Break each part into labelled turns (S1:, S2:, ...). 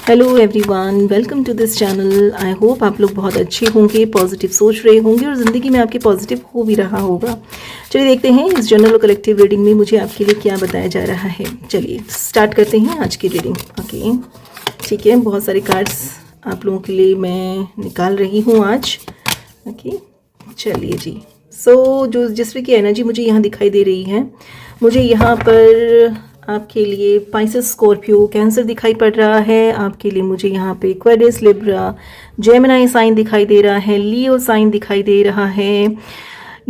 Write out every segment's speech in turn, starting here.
S1: Hello everyone, welcome to this channel. I hope आप लोग बहुत अच्छे होंगे, पॉजिटिव सोच रहे होंगे और ज़िंदगी में आपके पॉजिटिव हो भी रहा होगा। चलिए देखते हैं इस जनरल और कलेक्टिव रीडिंग में मुझे आपके लिए क्या बताया जा रहा है। चलिए स्टार्ट करते हैं आज की रीडिंग। ओके, ठीक है, बहुत सारे कार्ड्स आप लोगों के लिए मैं निकाल रही हूँ आज। ओके, चलिए जी। जो जिस तरह की एनर्जी मुझे यहाँ दिखाई दे रही है, मुझे यहाँ पर आपके लिए पाइसेस, स्कॉर्पियो, कैंसर दिखाई पड़ रहा है। आपके लिए मुझे यहाँ पे एक्वेरियस, लिब्रा, जेमिनी साइन दिखाई दे रहा है, लियो साइन दिखाई दे रहा है।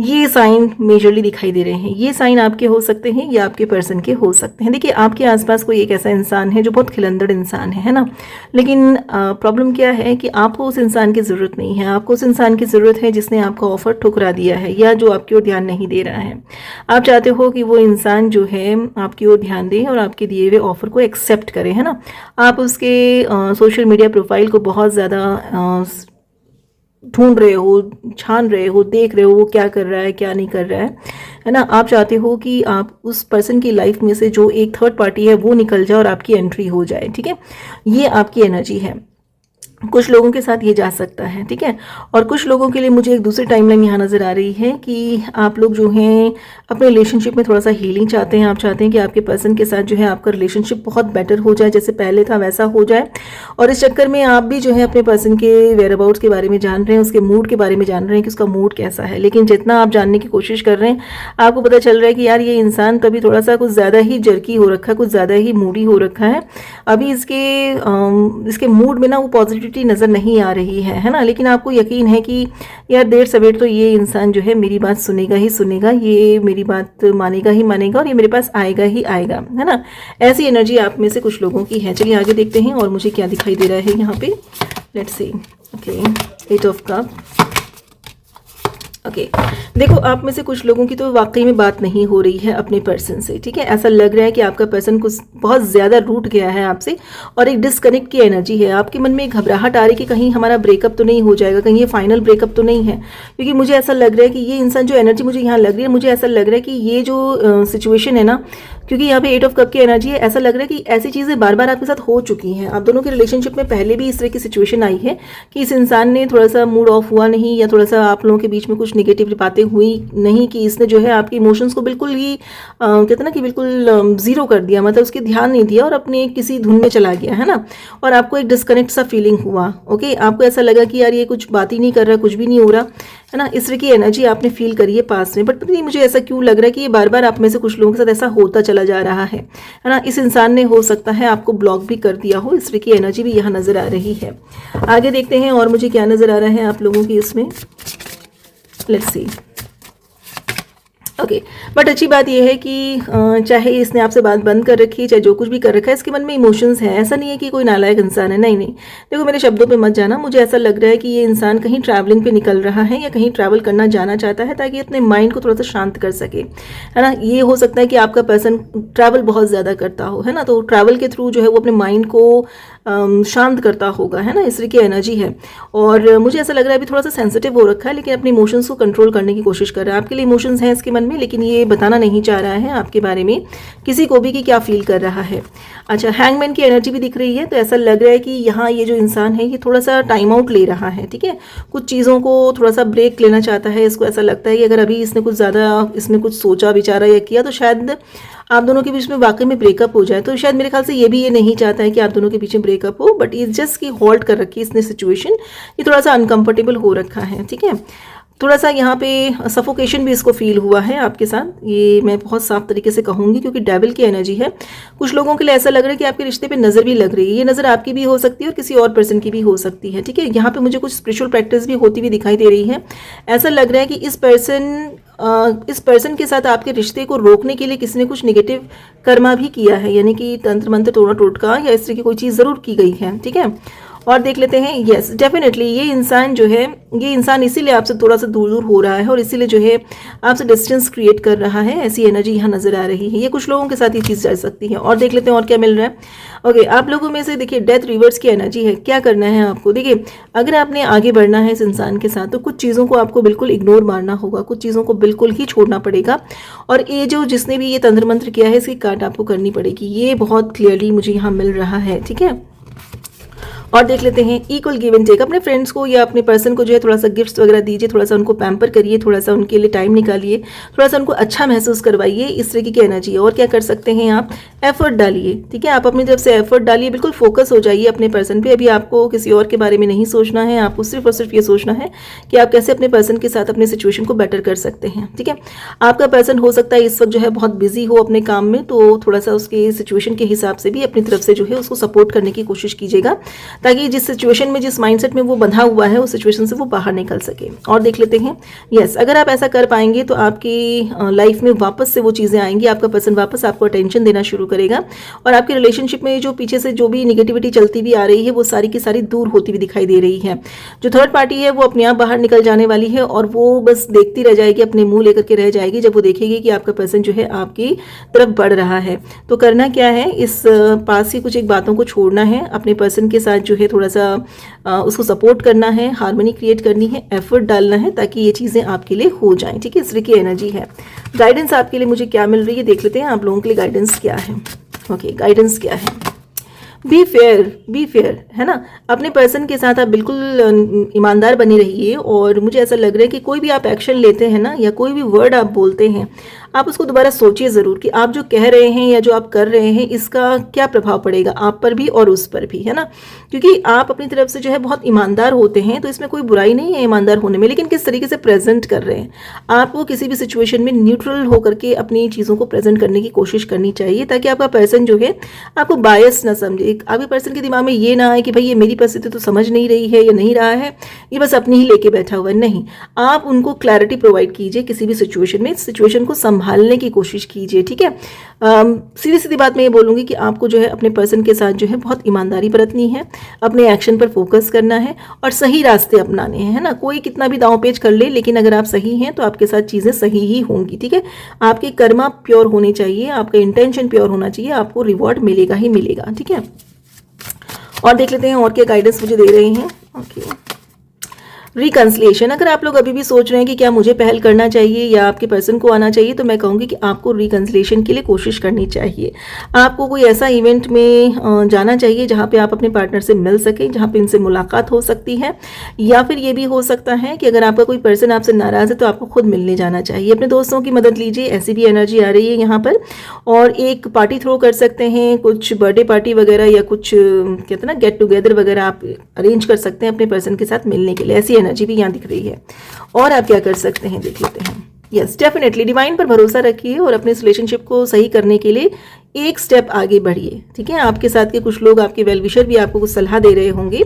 S1: ये साइन मेजरली दिखाई दे रहे हैं। ये साइन आपके हो सकते हैं या आपके पर्सन के हो सकते हैं। देखिए, आपके आसपास कोई एक ऐसा इंसान है जो बहुत खिलंदड़ इंसान है ना। लेकिन प्रॉब्लम क्या है कि आपको उस इंसान की ज़रूरत नहीं है। आपको उस इंसान की ज़रूरत है जिसने आपका ऑफ़र ठुकरा दिया है या जो आपकी ओर ध्यान नहीं दे रहा है। आप चाहते हो कि वो इंसान जो है आपकी ओर ध्यान दे और आपके दिए हुए ऑफ़र को एक्सेप्ट करे, है ना। आप उसके सोशल मीडिया प्रोफाइल को बहुत ज़्यादा ढूंढ रहे हो, छान रहे हो, देख रहे हो वो क्या कर रहा है, क्या नहीं कर रहा है ना। आप चाहते हो कि आप उस पर्सन की लाइफ में से जो एक थर्ड पार्टी है वो निकल जाए और आपकी एंट्री हो जाए। ठीक है, ये आपकी एनर्जी है। कुछ लोगों के साथ ये जा सकता है, ठीक है। और कुछ लोगों के लिए मुझे एक दूसरी टाइमलाइन यहाँ नज़र आ रही है कि आप लोग जो हैं अपने रिलेशनशिप में थोड़ा सा हीलिंग चाहते हैं। आप चाहते हैं कि आपके पर्सन के साथ जो है आपका रिलेशनशिप बहुत बेटर हो जाए, जैसे पहले था वैसा हो जाए। और इस चक्कर में आप भी जो है अपने पर्सन के वेयर अबाउट्स के बारे में जान रहे हैं, उसके मूड के बारे में जान रहे हैं कि उसका मूड कैसा है। लेकिन जितना आप जानने की कोशिश कर रहे हैं, आपको पता चल रहा है कि यार ये इंसान कभी थोड़ा सा कुछ ज़्यादा ही जर्की हो रखा है, कुछ ज़्यादा ही मूडी हो रखा है। अभी इसके मूड में ना वो पॉजिटिविटी नज़र नहीं आ रही है ना। लेकिन आपको यकीन है कि यार देर सवेर तो ये इंसान जो है मेरी बात सुनेगा ही सुनेगा, ये मेरी बात मानेगा ही मानेगा और ये मेरे पास आएगा ही आएगा, है ना। ऐसी एनर्जी आप में से कुछ लोगों की है। चलिए आगे देखते हैं और मुझे क्या दिखाई दे रहा है यहाँ पे। Let's see. Okay, 8 of cup. Okay, देखो आप में से कुछ लोगों की तो वाकई में बात नहीं हो रही है अपने पर्सन से। ठीक है, ऐसा लग रहा है कि आपका पर्सन कुछ बहुत ज़्यादा रूठ गया है आपसे और एक डिस्कनेक्ट की एनर्जी है। आपके मन में एक घबराहट आ रही है कि कहीं हमारा ब्रेकअप तो नहीं हो जाएगा, कहीं ये फाइनल ब्रेकअप तो नहीं है। क्योंकि मुझे ऐसा लग रहा है कि ये इंसान, जो एनर्जी मुझे यहाँ लग रही है, मुझे ऐसा लग रहा है कि ये जो सिचुएशन है ना, क्योंकि यहाँ पे 8 ऑफ कप की एनर्जी है, ऐसा लग रहा है कि ऐसी चीज़ें बार बार आपके साथ हो चुकी हैं। आप दोनों के रिलेशनशिप में पहले भी इस तरह की सिचुएशन आई है कि इस इंसान ने थोड़ा सा मूड ऑफ हुआ नहीं, या थोड़ा सा आप लोगों के बीच में कुछ निगेटिव बातें हुई नहीं, कि इसने जो है आपके इमोशंस को बिल्कुल ही कहते हैं ना कि बिल्कुल ज़ीरो कर दिया, मतलब उसकी ध्यान नहीं दिया और अपने किसी धुन में चला गया, है ना। और आपको एक डिस्कनेक्ट सा फीलिंग हुआ। ओके, आपको ऐसा लगा कि यार ये कुछ बात ही नहीं कर रहा, कुछ भी नहीं हो रहा, है ना। इस तरह की एनर्जी आपने फील करी है पास में। बट पता नहीं मुझे ऐसा क्यों लग रहा है कि ये बार बार आप में से कुछ लोगों के साथ ऐसा होता चला जा रहा है ना। इस इंसान ने हो सकता है आपको ब्लॉक भी कर दिया हो, इस तरह की एनर्जी भी यहाँ नज़र आ रही है। आगे देखते हैं और मुझे क्या नज़र आ रहा है आप लोगों की इसमें। Let's see. ओके, बट अच्छी बात यह है कि चाहे इसने आपसे बात बंद कर रखी है, चाहे जो कुछ भी कर रखा है, इसके मन में इमोशंस हैं। ऐसा नहीं है कि कोई नालायक इंसान है, नहीं नहीं। देखो मेरे शब्दों पे मत जाना। मुझे ऐसा लग रहा है कि ये इंसान कहीं ट्रैवलिंग पे निकल रहा है या कहीं ट्रैवल करना जाना चाहता है ताकि अपने माइंड को थोड़ा सा शांत कर सके, है ना। ये हो सकता है कि आपका पर्सन ट्रैवल बहुत ज़्यादा करता हो, है ना, तो ट्रैवल के थ्रू जो है वो अपने माइंड को शांत करता होगा, है ना। इस तरह की एनर्जी है। और मुझे ऐसा लग रहा है अभी थोड़ा सा सेंसिटिव हो रखा है, लेकिन अपने इमोशंस को कंट्रोल करने की कोशिश कर रहा है। आपके लिए इमोशंस हैं इसके मन में, लेकिन ये बताना नहीं चाह रहा है आपके बारे में किसी को भी कि क्या फील कर रहा है। अच्छा, हैंगमैन की एनर्जी भी दिख रही है, तो ऐसा लग रहा है कि यहाँ ये जो इंसान है ये थोड़ा सा टाइम आउट ले रहा है। ठीक है, कुछ चीज़ों को थोड़ा सा ब्रेक लेना चाहता है। इसको ऐसा लगता है कि अगर अभी इसने कुछ ज़्यादा कुछ सोचा विचारा या किया तो शायद आप दोनों के बीच में वाकई में ब्रेकअप हो जाए। तो शायद मेरे ख्याल से ये नहीं चाहता है कि आप दोनों के बीच में ब्रेकअप हो, बट इज जस्ट की होल्ड कर रखी है इसने सिचुएशन। ये थोड़ा सा अनकंफर्टेबल हो रखा है। ठीक है, थोड़ा सा यहाँ पे सफोकेशन भी इसको फील हुआ है आपके साथ, ये मैं बहुत साफ तरीके से कहूँगी, क्योंकि डेविल की एनर्जी है। कुछ लोगों के लिए ऐसा लग रहा है कि आपके रिश्ते पे नज़र भी लग रही है। ये नज़र आपकी भी हो सकती है और किसी और पर्सन की भी हो सकती है। ठीक है, यहाँ पे मुझे कुछ स्पिरिचुअल प्रैक्टिस भी होती हुई दिखाई दे रही है। ऐसा लग रहा है कि इस पर्सन के साथ आपके रिश्ते को रोकने के लिए किसी ने कुछ निगेटिव कर्मा भी किया है, यानी कि तंत्र मंत्र, टोना टोटका या इस तरह की कोई चीज़ ज़रूर की गई है। ठीक है, और देख लेते हैं। यस, डेफिनेटली ये इंसान जो है, ये इंसान इसीलिए आपसे थोड़ा सा दूर दूर हो रहा है और इसीलिए जो है आपसे डिस्टेंस क्रिएट कर रहा है। ऐसी एनर्जी यहाँ नज़र आ रही है। ये कुछ लोगों के साथ ये चीज़ जा सकती है। और देख लेते हैं और क्या मिल रहा है। ओके, आप लोगों में से देखिए डेथ रिवर्स की एनर्जी है। क्या करना है आपको, देखिए अगर आपने आगे बढ़ना है इस इंसान के साथ तो कुछ चीज़ों को आपको बिल्कुल इग्नोर मारना होगा, कुछ चीज़ों को बिल्कुल ही छोड़ना पड़ेगा। और ये जो जिसने भी ये तंत्र मंत्र किया है इसकी काट आपको करनी पड़ेगी। ये बहुत क्लियरली मुझे यहाँ मिल रहा है। ठीक है, और देख लेते हैं इक्वल गिव एंड टेक। अपने फ्रेंड्स को या अपने पर्सन को जो है थोड़ा सा गिफ्ट्स वगैरह दीजिए, थोड़ा सा उनको पैम्पर करिए, थोड़ा सा उनके लिए टाइम निकालिए, थोड़ा सा उनको अच्छा महसूस करवाइए, इस तरीके की एनर्जी है। और क्या कर सकते हैं आप, एफर्ट डालिए, ठीक है, आप अपनी तरफ से एफर्ट डालिए, बिल्कुल फोकस हो जाइए अपने पर्सन पे। अभी आपको किसी और के बारे में नहीं सोचना है, आपको सिर्फ और सिर्फ ये सोचना है कि आप कैसे अपने पर्सन के साथ अपने सिचुएशन को बेटर कर सकते हैं, ठीक है। आपका पर्सन हो सकता है इस वक्त जो है बहुत बिजी हो अपने काम में, तो थोड़ा सा उसके सिचुएशन के हिसाब से भी अपनी तरफ से जो है उसको सपोर्ट करने की कोशिश कीजिएगा, ताकि जिस सिचुएशन में, जिस माइंडसेट में वो बंधा हुआ है उस सिचुएशन से वो बाहर निकल सके। और देख लेते हैं, यस, अगर आप ऐसा कर पाएंगे तो आपकी लाइफ में वापस से वो चीज़ें आएंगी, आपका पर्सन वापस आपको अटेंशन देना शुरू करेगा और आपके रिलेशनशिप में जो पीछे से जो भी निगेटिविटी चलती भी आ रही है वो सारी की सारी दूर होती हुई दिखाई दे रही है। जो थर्ड पार्टी है वो अपने आप बाहर निकल जाने वाली है और वो बस देखती रह जाएगी, अपने मुंह लेकर के रह जाएगी जब वो देखेगी कि आपका पर्सन जो है आपकी तरफ बढ़ रहा है। तो करना क्या है, इस पास की कुछ एक बातों को छोड़ना है, अपने पर्सन के साथ जो है थोड़ा सा उसको सपोर्ट करना है, हार्मनी क्रिएट करनी है, एफर्ट डालना है, ताकि ये चीज़ें आपके लिए हो जाएं, ठीक है। इस तरह की एनर्जी है। गाइडेंस आपके लिए मुझे क्या मिल रही है, देख लेते हैं आप लोगों के लिए गाइडेंस क्या है। ओके, गाइडेंस क्या है, बी फेयर, है ना। अपने पर्सन के साथ आप बिल्कुल ईमानदार बने रहिए। और मुझे ऐसा लग रहा है कि कोई भी आप एक्शन लेते हैं ना, या कोई भी वर्ड आप बोलते हैं, आप उसको दोबारा सोचिए ज़रूर कि आप जो कह रहे हैं या जो आप कर रहे हैं इसका क्या प्रभाव पड़ेगा आप पर भी और उस पर भी, है ना। क्योंकि आप अपनी तरफ से जो है बहुत ईमानदार होते हैं, तो इसमें कोई बुराई नहीं है ईमानदार होने में, लेकिन किस तरीके से प्रेजेंट कर रहे हैं। आपको किसी भी सिचुएशन में न्यूट्रल होकर के अपनी चीज़ों को प्रेजेंट करने की कोशिश करनी चाहिए, ताकि आपका पर्सन जो है आपको बायस ना समझे। आपके पर्सन के दिमाग में ये ना आए कि भाई ये मेरी परिस्थिति तो समझ नहीं रही है या नहीं रहा है, ये बस अपनी ही लेके बैठा हुआ है। नहीं, आप उनको क्लैरिटी प्रोवाइड कीजिए किसी भी सिचुएशन में, सिचुएशन को संभालने की कोशिश कीजिए, ठीक है। सीधी सीधी बात मैं ये बोलूँगी कि आपको जो है अपने पर्सन के साथ जो है बहुत ईमानदारी बरतनी है, अपने एक्शन पर फोकस करना है और सही रास्ते अपनाने हैं, है ना। कोई कितना भी दांव पेच कर ले, लेकिन अगर आप सही हैं तो आपके साथ चीज़ें सही ही होंगी, ठीक है। आपके कर्मा प्योर होने चाहिए, आपका इंटेंशन प्योर होना चाहिए, आपको रिवॉर्ड मिलेगा ही मिलेगा, ठीक है। और देख लेते हैं और क्या गाइडेंस मुझे दे रहे हैं। Okay, reconciliation. अगर आप लोग अभी भी सोच रहे हैं कि क्या मुझे पहल करना चाहिए या आपके पर्सन को आना चाहिए, तो मैं कहूँगी कि आपको रिकंसिलिएशन के लिए कोशिश करनी चाहिए। आपको कोई ऐसा इवेंट में जाना चाहिए जहाँ पे आप अपने पार्टनर से मिल सकें, जहाँ पे इनसे मुलाकात हो सकती है। या फिर ये भी हो सकता है कि अगर आपका कोई पर्सन आपसे नाराज़ है तो आपको खुद मिलने जाना चाहिए। अपने दोस्तों की मदद लीजिए, ऐसी भी एनर्जी आ रही है यहाँ पर। और एक पार्टी थ्रो कर सकते हैं, कुछ बर्थडे पार्टी वगैरह या कुछ कहते हैं ना गेट टुगेदर वगैरह आप अरेंज कर सकते हैं अपने पर्सन के साथ मिलने के लिए। ऐसी एनर्जी भी यहाँ दिख रही है। और आप क्या कर सकते हैं, देख लेते हैं। यस, डेफिनेटली डिवाइन पर भरोसा रखिए और अपने इस रिलेशनशिप को सही करने के लिए एक स्टेप आगे बढ़िए, ठीक है। आपके साथ के कुछ लोग, आपके वेल विशर भी आपको कुछ सलाह दे रहे होंगे।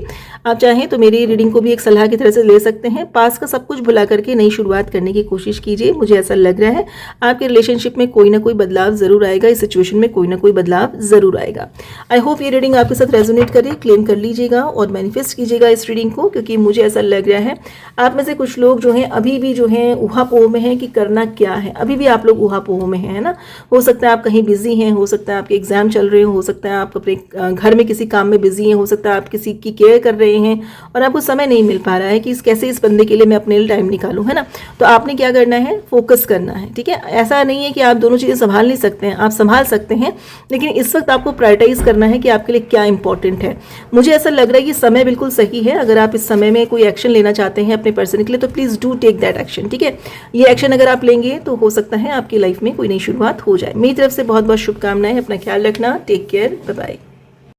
S1: आप चाहें तो मेरी रीडिंग को भी एक सलाह की तरह से ले सकते हैं। पास का सब कुछ भुला करके नई शुरुआत करने की कोशिश कीजिए। मुझे ऐसा लग रहा है आपके रिलेशनशिप में कोई ना कोई बदलाव जरूर आएगा, इस सिचुएशन में कोई ना कोई बदलाव जरूर आएगा। आई होप ये रीडिंग आपके साथ रेजोनेट करे। क्लेम कर लीजिएगा और मैनिफेस्ट कीजिएगा इस रीडिंग को, क्योंकि मुझे ऐसा लग रहा है आप में से कुछ लोग जो हैं अभी भी जो हैं ऊहापोह में हैं कि करना क्या है। अभी भी आप लोग ऊहापोह में हैं, है ना। हो सकता है आप कहीं बिजी हैं, हो सकता है आपके एग्जाम चल रहे हो सकता है आप अपने घर में किसी काम में बिजी हैं, हो सकता है आप किसी की केयर कर रहे हैं और आपको समय नहीं मिल पा रहा है कि कैसे इस बंदे के लिए मैं अपने लिए टाइम निकालूं, है ना। तो आपने क्या करना है, फोकस करना है, ठीक है। ऐसा नहीं है कि आप दोनों चीज़ें संभाल नहीं सकते हैं, आप संभाल सकते हैं, लेकिन इस वक्त आपको प्रायोरिटाइज करना है कि आपके लिए क्या इंपॉर्टेंट है। मुझे ऐसा लग रहा है कि समय बिल्कुल सही है। अगर आप इस समय में कोई एक्शन लेना चाहते हैं अपने पर्सन के लिए तो please do take that action, ठीक है। ये एक्शन अगर आप लेंगे तो हो सकता है आपकी लाइफ में कोई नई शुरुआत हो जाए। मेरी तरफ से बहुत बहुत शुभकामनाएं। अपना ख्याल रखना। Take care, bye bye.